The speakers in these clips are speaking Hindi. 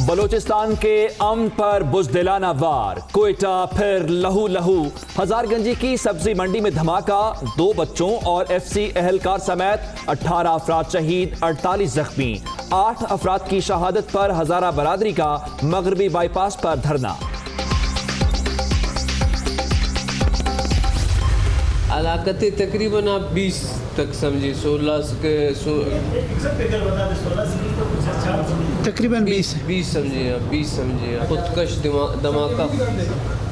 बलोचिस्तान के अमन पर बुज़दिलाना वार, कोयटा फिर लहू लहू। हजारगंजी की सब्जी मंडी में धमाका, 2 बच्चों और FC एहलकार समेत 18 अफराद शहीद, 48 जख्मी। 8 अफराद की शहादत पर हजारा बरादरी का मगरबी बाईपास पर धरना। हलाकतें तकरीबन आप 20 तक समझिए, 16 के तकरीबन 20 समझिए आप, 20 समझिए।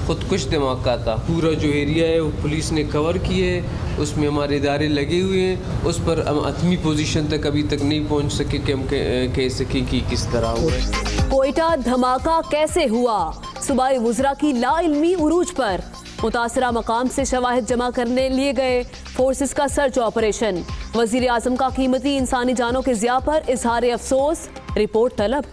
खुदकुश धमाका था। पूरा जो एरिया है वो पुलिस ने कवर किए, उसमें हमारे इदारे लगे हुए हैं। उस पर हम अतमी पोजीशन तक अभी तक नहीं पहुंच सके कि हम कह सकें कि किस तरह हुआ। कोयटा धमाका कैसे हुआ, सूबाई वुज़रा की लाइल्मी उरूज पर। मुतासरा मकाम से शवाहिद जमा करने लिए गए फोर्सेस का सर्च ऑपरेशन। वजीर आजम का कीमती इंसानी जानों के ज़िया पर इजहार अफसोस, रिपोर्ट तलब।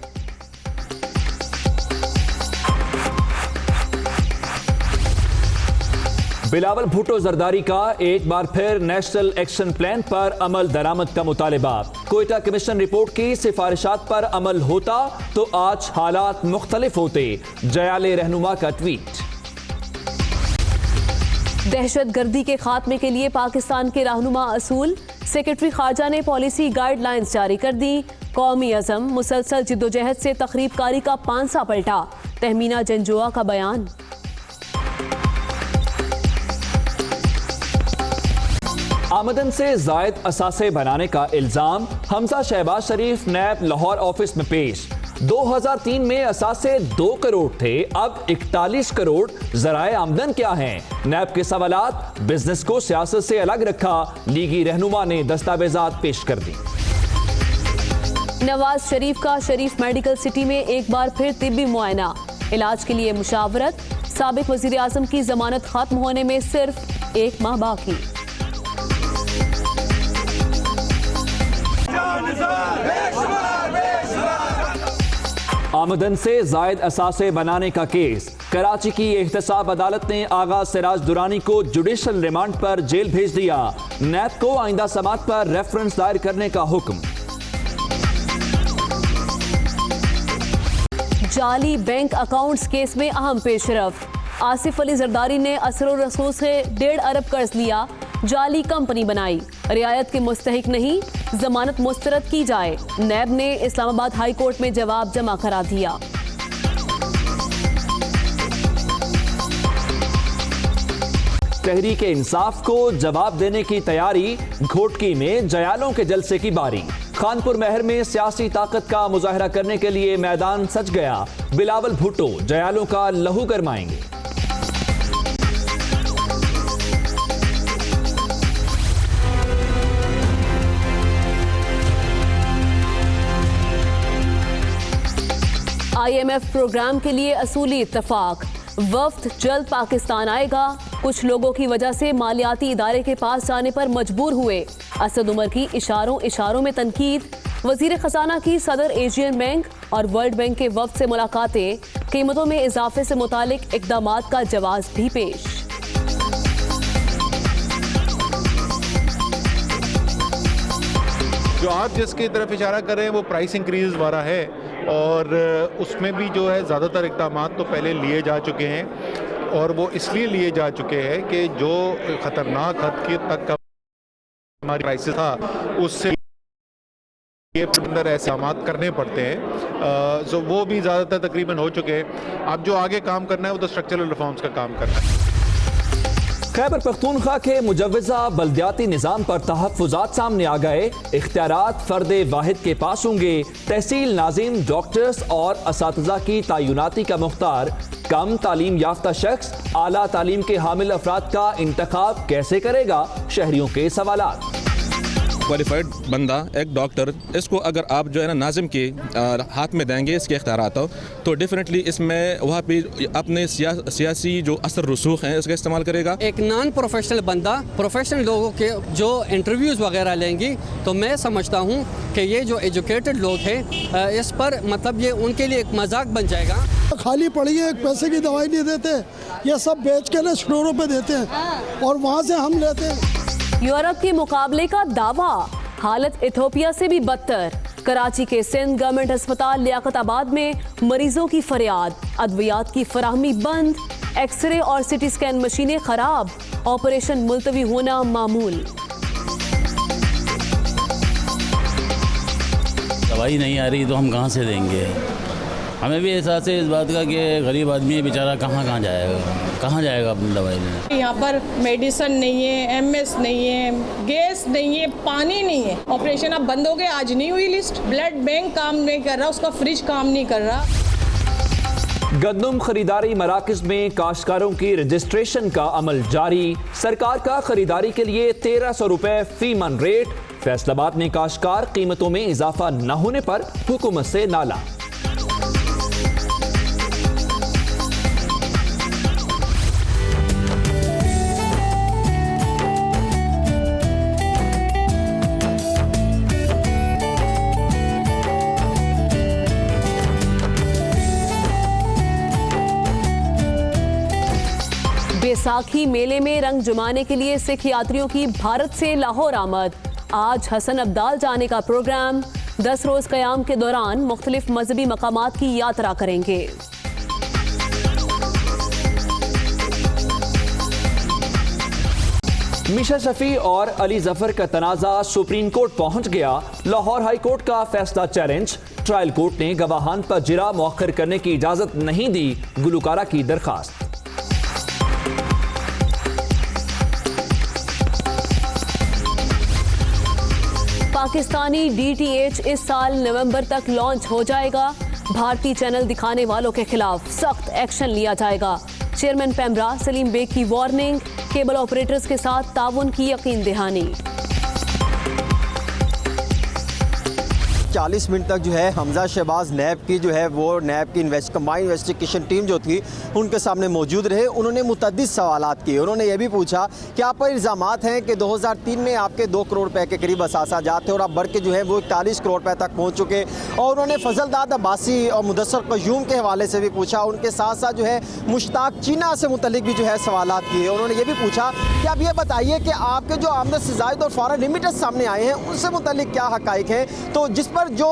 बिलावल भुट्टो जरदारी का एक बार फिर नेशनल एक्शन प्लान पर अमल दरामद का मुतालिबा। कोयटा कमीशन रिपोर्ट की सिफारिशात पर अमल होता तो आज हालात मुख्तलिफ होते, जयाले रहनुमा का ट्वीट। दहशत गर्दी के खात्मे के लिए पाकिस्तान के रहनुमा असूल, सेक्रेटरी खारजा ने पॉलिसी गाइडलाइंस जारी कर दी। कौमी अज़म, मुसलसल जिद्दोजहद से तखरीबकारी का पांसा पलटा, तहमीना जंजुआ का बयान। आमदन से जायद असासे बनाने का इल्जाम हमजा शहबाज शरीफ नैब लाहौर ऑफिस में पेश। 2003 में असासे 2 करोड़ थे, अब 41 करोड़। जराए आमदन क्या हैं? नैब के सवालात, बिजनेस को सियासत से अलग रखा, लीगी रहनुमा ने दस्तावेजात पेश कर दी। नवाज शरीफ का शरीफ मेडिकल सिटी में एक बार फिर तिब्बी मुआयना, इलाज के लिए मुशावरत। साबिक वजीर आजम की जमानत खत्म होने में सिर्फ 1 माह बाकी। आमदन से जायद असासे बनाने का केस, कराची की एहतसाब अदालत ने आगा सिराज दुरानी को जुडिशल रिमांड पर जेल भेज दिया। नैब को आइंदा समात पर रेफरेंस दायर करने का हुक्म। जाली बैंक अकाउंट्स केस में अहम पेशरफ, आसिफ अली जरदारी ने असर रसूल से 1.5 अरब कर्ज लिया, जाली कंपनी बनाई, रियायत के मुस्तहिक नहीं, जमानत मुस्तरद की जाए। नैब ने इस्लामाबाद हाई कोर्ट में जवाब जमा करा दिया। तहरीक इंसाफ को जवाब देने की तैयारी, घोटकी में जयालों के जलसे की बारी। खानपुर महर में सियासी ताकत का मुजाहरा करने के लिए मैदान सज गया। बिलावल भुट्टो जयालों का लहू गरमाएंगे। IMF प्रोग्राम के लिए असूली इत्तफाक, वफ्द जल्द पाकिस्तान आएगा। कुछ लोगों की वजह से मालियाती इदारे के पास जाने पर मजबूर हुए। असद उमर की इशारों में तनकीद। वजीर खजाना की सदर एशियन बैंक और वर्ल्ड बैंक के वफ्द से मुलाकातें, कीमतों में इजाफे से मुतालिक इकदामात का जवाब भी पेश। जो आप जिसकी तरफ इशारा कर रहे हैं वो प्राइस इंक्रीज वाला है, और उसमें भी जो है ज़्यादातर इक़दाम तो पहले लिए जा चुके हैं, और वो इसलिए लिए जा चुके हैं कि जो ख़तरनाक हद के तक का हमारी प्राइस था उससे ये अंदर ऐसे इक़दाम करने पड़ते हैं। सो वो भी ज़्यादातर तकरीबन हो चुके हैं। अब जो आगे काम करना है वो तो स्ट्रक्चरल रिफॉर्म्स का काम करना है। खैबर पख्तूनख्वा के मुजव्वज़ा बल्दियाती निज़ाम पर तहफ़्फ़ुज़ात सामने आ गए। इख्तियारात फ़र्द वाहिद के पास होंगे। तहसील नाज़िम, डॉक्टर्स और असातिज़ा की तय्युनाती का मुख्तार। कम तालीम याफ्ता शख्स आला तालीम के हामिल अफराद का इंतखाब कैसे करेगा? शहरियों के सवालात। क्वालिफाइड बंदा, एक डॉक्टर, इसको अगर आप जो है ना नाज़िम के हाथ में देंगे इसके इख्तियारात हो, तो डेफिनेटली इसमें वहाँ पे अपने सियासी जो असर रसूख हैं इसका इस्तेमाल करेगा। एक नॉन प्रोफेशनल बंदा प्रोफेशनल लोगों के जो इंटरव्यूज़ वगैरह लेंगी, तो मैं समझता हूँ कि ये जो एजुकेटेड लोग हैं इस पर मतलब ये उनके लिए एक मजाक बन जाएगा। खाली पड़ी है, एक पैसे की दवाई नहीं देते, ये सब बेच के ना स्टोरों पे देते हैं और वहाँ से हम लेते हैं। यूरोप के मुकाबले का दावा, हालत इथियोपिया से भी बदतर। कराची के सिंध गवर्नमेंट अस्पताल लियाकताबाद में मरीजों की फरियाद, अद्वियात की फराहमी बंद, एक्सरे और सिटी स्कैन मशीनें खराब, ऑपरेशन मुलतवी होना मामूल। दवाई नहीं आ रही तो हम कहाँ से देंगे? हमें भी एहसास है इस बात का कि गरीब आदमी है बेचारा, कहाँ जाएगा अपनी दवाई लेने। यहाँ पर मेडिसिन नहीं है, एमएस नहीं है, गैस नहीं है, पानी नहीं है। ऑपरेशन अब बंद हो गए, आज नहीं हुई लिस्ट। ब्लड बैंक काम नहीं कर रहा, उसका फ्रिज काम नहीं कर रहा। गंदम खरीदारी मराकज में काश्तकारों की रजिस्ट्रेशन का अमल जारी। सरकार का खरीदारी के लिए 1300 रुपए फी मन रेट। फैसलाबाद में काश्तकार कीमतों में इजाफा न होने पर हुकूमत से नाला। बैसाखी मेले में रंग जमाने के लिए सिख यात्रियों की भारत से लाहौर आमद। आज हसन अब्दाल जाने का प्रोग्राम। 10 रोज क़याम के दौरान मुख्तलिफ मजहबी मकामात की यात्रा करेंगे। मिशा शफी और अली जफर का तनाज़ा सुप्रीम कोर्ट पहुंच गया। लाहौर हाई कोर्ट का फैसला चैलेंज। ट्रायल कोर्ट ने गवाहान पर जिरा मौखर करने की इजाजत नहीं दी। गुलकारा की दरखास्त। पाकिस्तानी DTH इस साल नवंबर तक लॉन्च हो जाएगा। भारतीय चैनल दिखाने वालों के खिलाफ सख्त एक्शन लिया जाएगा। चेयरमैन पेमरा सलीम बेग की वार्निंग। केबल ऑपरेटर्स के साथ ताउन की यकीन दहानी। 40 मिनट तक जो है हमजा शहबाज नैब की जो है वो नैब की कंबाइंड इन्वेस्टिगेशन टीम जो थी उनके सामने मौजूद रहे। उन्होंने मुतअद्दिद सवालात किए। उन्होंने ये भी पूछा कि आप पर इल्ज़ामात हैं कि 2003 में आपके 2 करोड़ रुपए के करीब असासाजात थे और आप बढ़ के जो है वो 41 करोड़ रुपए तक पहुँच चुके। और उन्होंने फजलदाद अब्बासी और मुदस्सर क़य्यूम के हवाले से भी पूछा। उनके साथ साथ जो है मुश्ताक चीना से मुतल्लिक भी जो है सवालात किए। उन्होंने ये भी पूछा कि आप ये बताइए कि आपके जो आमदन से ज़ायद और फॉरेन रेमिटेंस सामने आए हैं उनसे मुतल्लिक क्या हक़ाइक़ हैं। तो जिस पर जो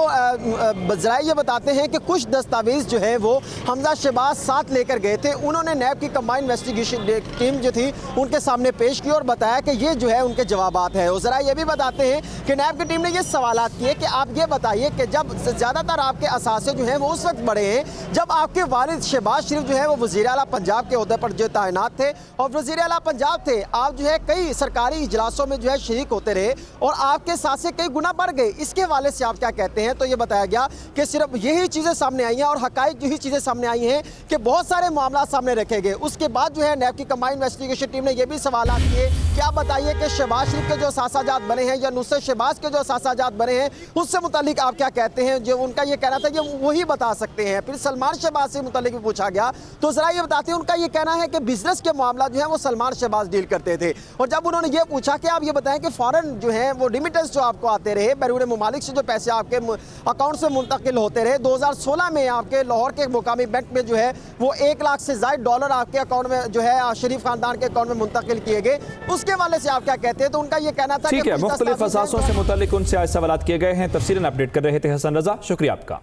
ज़राए ये बताते हैं कि कुछ दस्तावेज़ जो है वो हमजा शहबाज साथ लेकर गए थे। उन्होंने नैब की कंबाइंड इन्वेस्टिगेशन टीम जो थी उनके सामने पेश की और बताया कि ये जो है उनके जवाबात हैं। और ज़राए ये भी बताते हैं कि नैब की टीम ने ये सवालात किए कि आप ये बताइए कि जब ज़्यादातर आपके असासे जो हैं वो उस वक्त बढ़े हैं जब आपके वालिद शहबाज शरीफ जो है वो वज़ीर आला पंजाब के ओहदे पर जो तैनात थे और वज़ीर आला पंजाब थे। आप जो है कई सरकारी इजलासों में जो है शरीक होते रहे और आपके सासे कई गुना बढ़ गए। इसके हवाले से आप क्या कहते हैं? तो ये बताया गया कि सिर्फ यही चीज़ें सामने आई हैं और हक़ाइक़ यही चीज़ें सामने आई हैं कि बहुत सारे मामला सामने रखे गए। उसके बाद जो है नैब की कंबाइंड इन्वेस्टिगेशन टीम ने यह भी सवाल किए कि आप बताइए कि शहबाज शरीफ के जो असासाजात बने हैं या नुसरत शहबाज के जो असासाजात बने हैं उससे मुतालिक आप क्या कहते हैं? जो उनका ये कहना था कि वही बता सकते हैं। फिर सलमान शहबाज से मुतालिक भी पूछा गया तो ज़रा ये बताते हैं उनका ये कहना है कि बिजनेस के मामला जो है वो सलमान शहबाज डील करते थे। और जब उन्होंने ये पूछा कि आप ये बताएं कि फ़ॉरन जो है वो रिमिटेंस जो आपको आते रहे बैरून ममालिक से जो पैसे आपके अकाउंट से मुंतकिल होते रहे, 2016 में आपके लाहौर के मुकामी बैंक में जो है वो 1 लाख से ज़ायद डॉलर आपके अकाउंट में जो है शरीफ खानदान के अकाउंट में मुंतकिल किए गए। उसके हवाले से आप क्या कहते हैं? तो उनका ये कहना था ठीक है, मुख्तलिफ असासों से मुतालिक उनसे आज सवालात किए गए हैं। तफसीलन अपडेट कर रहे थे हसन रजा, शुक्रिया आपका।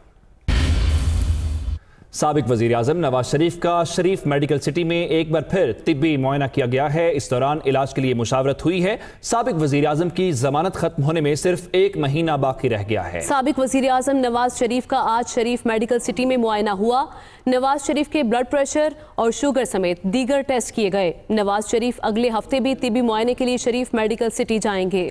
साबिक वज़ीर आज़म नवाज शरीफ का शरीफ मेडिकल सिटी में एक बार फिर तिब्बी मुआयना किया गया है। इस दौरान इलाज के लिए मुशावरत हुई है। साबिक वज़ीर आज़म की जमानत खत्म होने में सिर्फ 1 महीना बाकी रह गया है। साबिक वज़ीर आज़म नवाज शरीफ का आज शरीफ मेडिकल सिटी में मुआयना हुआ। नवाज शरीफ के ब्लड प्रेशर और शुगर समेत दीगर टेस्ट किए गए। नवाज शरीफ अगले हफ्ते भी तिब्बी मुआयने के लिए शरीफ मेडिकल सिटी जाएंगे।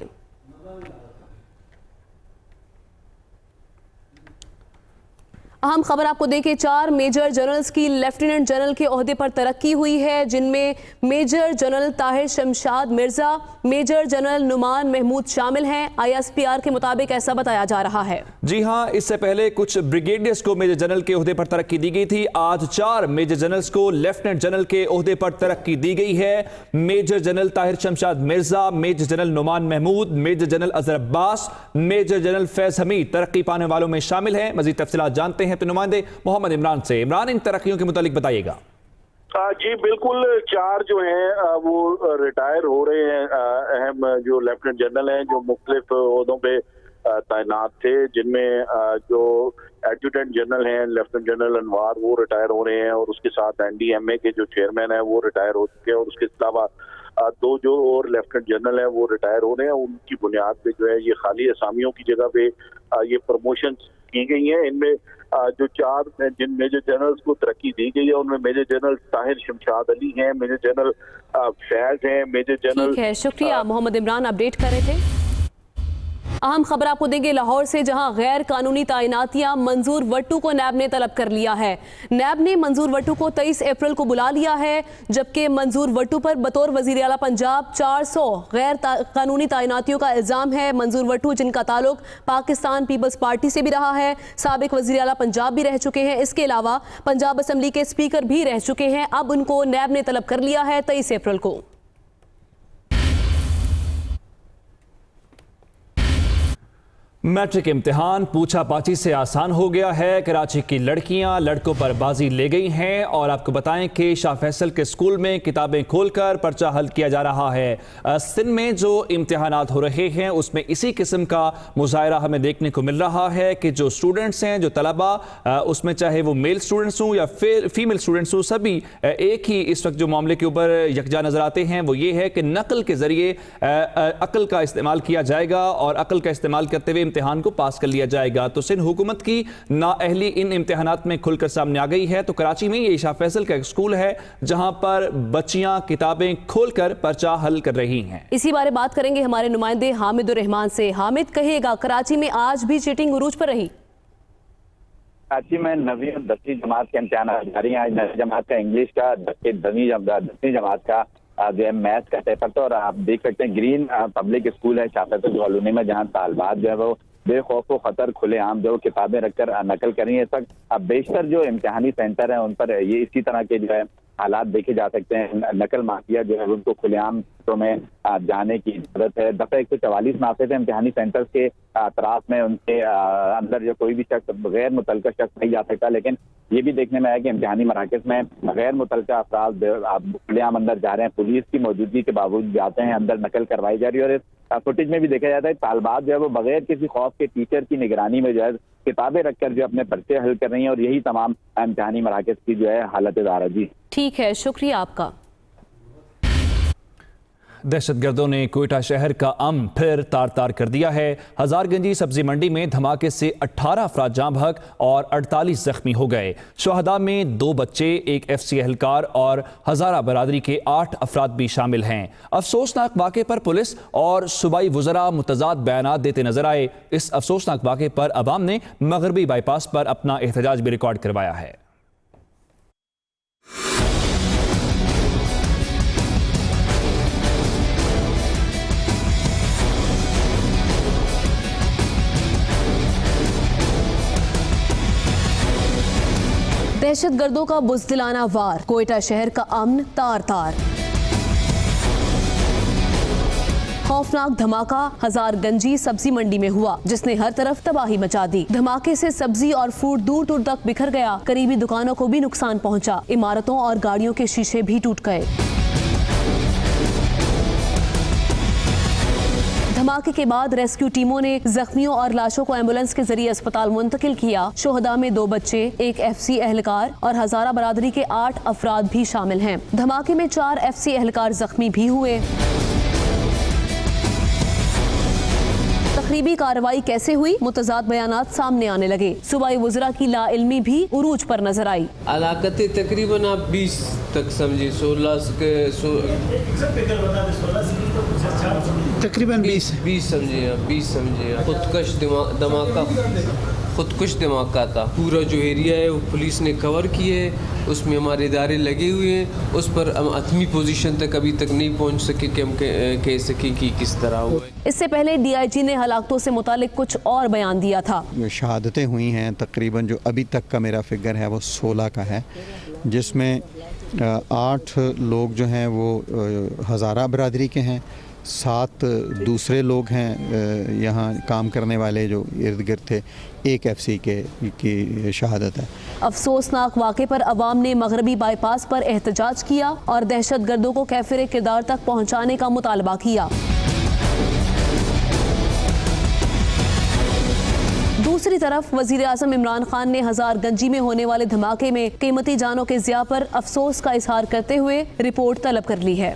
अहम खबर आपको दें कि 4 मेजर जनरल्स की लेफ्टिनेंट जनरल के ओहदे पर तरक्की हुई है, जिनमें major general Tahir Shamshad Mirza, major general Numan Mahmood शामिल हैं। ISPR के मुताबिक ऐसा बताया जा रहा है। जी हां, इससे पहले कुछ ब्रिगेडियर्स को मेजर जनरल के ओहदे पर तरक्की दी गई थी। आज 4 मेजर जनरल्स को लेफ्टिनेंट जनरल के ओहदे पर तरक्की दी गई है। Major general Tahir Shamshad Mirza, major general Numan Mahmood, major general Azhar Abbas, major general Faiz Hameed तरक्की पाने वालों में शामिल हैं। मजीद तफसीलात जानते हैं तो नुमाइंदे मोहम्मद इमरान से। इमरान, इन तरक्कियों के मुतालिक बताइएगा। जी बिल्कुल, 4 जो हैं वो रिटायर हो रहे हैं। अहम जो लेफ्टिनेंट जनरल हैं जो मुख्तलिफ ओहदों पे तैनात थे, जिनमें जो एडजुटेंट जनरल हैं लेफ्टिनेंट जनरल अनवार वो रिटायर हो रहे हैं और उसके साथ NDMA के जो चेयरमैन हैं वो रिटायर हो चुके हैं और उसके अलावा 2 जो और लेफ्टिनेंट जनरल हैं वो रिटायर हो रहे हैं। उनकी बुनियाद पे जो है ये खाली असामियों की जगह पे ये प्रमोशन की गई हैं। इनमें जो 4 जिन मेजर जनरल्स को तरक्की दी गई है उनमें मेजर जनरल ताहिर शमशाद अली हैं, मेजर जनरल फैज हैं, मेजर जनरल। ठीक है, शुक्रिया मोहम्मद इमरान, अपडेट कर रहे थे। अहम खबर आपको देंगे लाहौर से, जहां गैर कानूनी तैनातियां मंजूर वट्टू को नैब ने तलब कर लिया है। नैब ने मंजूर वट्टू को 23 अप्रैल को बुला लिया है, जबकि मंजूर वट्टू पर बतौर वजीर आला पंजाब 400 गैर कानूनी तैनातियों का इल्जाम है। मंजूर वट्टू, जिनका ताल्लुक पाकिस्तान पीपल्स पार्टी से भी रहा है, साबिक वजीर आला पंजाब भी रह चुके हैं, इसके अलावा पंजाब असम्बली के स्पीकर भी रह चुके हैं। अब उनको नैब ने तलब कर लिया है 23 अप्रैल को। मैट्रिक इम्तिहान पूछा पाछी से आसान हो गया है। कराची की लड़कियां लड़कों पर बाजी ले गई हैं और आपको बताएं कि शाह फैसल के स्कूल में किताबें खोलकर पर्चा हल किया जा रहा है। सिंध में जो इम्तिहानात हो रहे हैं उसमें इसी किस्म का मुजाहरा हमें देखने को मिल रहा है कि जो स्टूडेंट्स हैं, जो तलबा, उसमें चाहे वो मेल स्टूडेंट्स हों या फिर फीमेल स्टूडेंट्स हों, सभी एक ही इस वक्त जो मामले के ऊपर यकजा नजर आते हैं वो ये है कि नकल के जरिए अकल का इस्तेमाल किया जाएगा और अकल का इस्तेमाल करते हुए इम्तिहान को पास कर लिया जाएगा। तो सिंध हुकूमत की नाअहली इन इम्तिहानात में खुलकर सामने आ गई है। तो कराची में ये शाह फैसल का एक स्कूल है जहां पर बच्चियां किताबें खोलकर पर्चा हल कर रही हैं। इसी बारे बात करेंगे हमारे नुमाइंदे हामिद उर रहमान से। हामिद, कहिएगा, कराची में आज भी चीटिंग उरूज पर रही? कराची में 9वीं और 10वीं जमात के इम्तिहान जारी हैं। आज 9वीं जमात का इंग्लिश का, 10वीं जमात का जो है मैथ का पेपर। तो और आप देख सकते हैं ग्रीन पब्लिक स्कूल है शाह फैसल कॉलोनी में, जहाँ तालबात जो है वो बेखौफ व खतर खुलेआम जो किताबें रखकर नकल कर रही है। इस वक्त बेशतर जो इम्तिहानी सेंटर हैं उन पर ये इसी तरह के जो है हालात देखे जा सकते हैं। नकल माफिया जो है उनको खुलेआम में जाने की जरूरत है। दफा 144 नाफे थे इम्तिहानी सेंटर्स के अतराफ में, उनके अंदर जो कोई भी शख्स गैर मुतलका शख्स नहीं जा सकता। लेकिन ये भी देखने में आया कि इम्तिहानी मराकज में गैर मुतलका अफराद खुलेआम अंदर जा रहे हैं, पुलिस की मौजूदगी के बावजूद जाते हैं, अंदर नकल करवाई जा रही है। और इस फुटेज में भी देखा जाता है तालबात जो है वो बगैर किसी खौफ के टीचर की निगरानी में जो है किताबें रखकर जो अपने पर्चे हल कर रही हैं। और यही तमाम इम्तिहानी मराकज की जो है हालत दारा जी। ठीक है, शुक्रिया आपका। दहशतगर्दों ने कोयटा शहर का अमन फिर तार तार कर दिया है। हजारगंजी सब्जी मंडी में धमाके से 18 अफराद जाँ बहक और 48 जख्मी हो गए। शुहदा में 2 बच्चे, एक FC एहलकार और हजारा बरादरी के 8 अफराद भी शामिल हैं। अफसोसनाक वाक़े पर पुलिस और सूबाई वज़रा मुतज़ाद बयानात देते नजर आए। इस अफसोसनाक वाक़े पर अवाम ने मगरबी बाईपास पर अपना एहतजाज भी रिकॉर्ड करवाया है। दहशतगर्दों का बुज़दिलाना वार, कोयटा शहर का अमन तार तार। खौफनाक धमाका हजारगंजी सब्जी मंडी में हुआ, जिसने हर तरफ तबाही मचा दी। धमाके से सब्जी और फ्रूट दूर दूर तक बिखर गया। करीबी दुकानों को भी नुकसान पहुंचा। इमारतों और गाड़ियों के शीशे भी टूट गए। धमाके के बाद रेस्क्यू टीमों ने जख्मियों और लाशों को एम्बुलेंस के जरिए अस्पताल मुंतकिल किया। शुहदा में 2 बच्चे, एक FC एहलकार और हजारा बरादरी के 8 अफराद भी शामिल हैं। धमाके में 4 FC एहलकार जख्मी भी हुए। तकरीबी कार्रवाई कैसे हुई, मुतज़ाद बयानात सामने आने लगे। सूबाई वज़रा की लाइल्मी भी उरूज पर नजर आई। अलाकतें तकरीबन आप 20 तक समझिए, 16 के तकरीबन 20 समझिए, 20 समझिए। खुदकुश धमाका था। पूरा जो एरिया है वो पुलिस ने कवर किए, उसमें हमारे इदारे लगे हुए हैं। उस पर हम आत्मी पोजीशन तक अभी तक नहीं पहुंच सके कि हम कह सकें कि किस तरह हुआ। इससे पहले DIG ने हलाकतों से मुतालिक कुछ और बयान दिया था। शहादतें हुई हैं तकरीबन, जो अभी तक का मेरा फिगर है वो 16 का है, जिसमें 8 लोग जो हैं वो हज़ारा बरादरी के हैं, 7 दूसरे लोग हैं यहाँ काम करने वाले जो इर्द गिर्द थे, एक FC की शहादत है। अफसोसनाक वाक़े पर अवाम ने मगरबी बाईपास पर एहतजाज किया और दहशतगर्दों को कैफिर किरदार तक पहुँचाने का मुतालबा किया। दूसरी तरफ वजीर आज़म इमरान खान ने हजारगंजी में होने वाले धमाके में कीमती जानों के ज़िया पर अफसोस का इजहार करते हुए रिपोर्ट तलब कर ली है।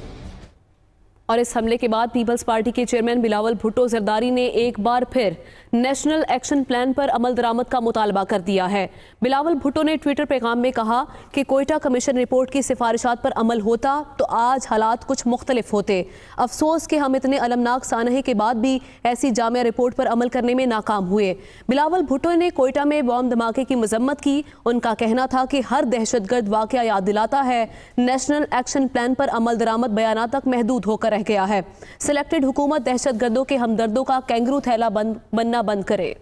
और इस हमले के बाद पीपल्स पार्टी के चेयरमैन बिलावल भुट्टो जरदारी ने एक बार फिर नेशनल एक्शन प्लान पर अमल दरामद का मुतालबा कर दिया है। बिलावल भुट्टो ने ट्विटर पैगाम में कहा कि कोयटा कमीशन रिपोर्ट की सिफारिशात पर अमल होता तो आज हालात कुछ मुख्तलिफ होते। अफसोस कि हम इतने अलमनाक सानहे के बाद भी ऐसी जामिया रिपोर्ट पर अमल करने में नाकाम हुए। बिलावल भुट्टो ने कोयटा में बॉम्ब धमाके की मजम्मत की। उनका कहना था कि हर दहशतगर्द वाक़या याद दिलाता है नेशनल एक्शन प्लान पर अमल दरामद बयानात तक महदूद होकर रह गया है। सिलेक्टेड हुकूमत दहशतगर्दों के हमदर्दों का कैंगरू थैला बनना बंद करे।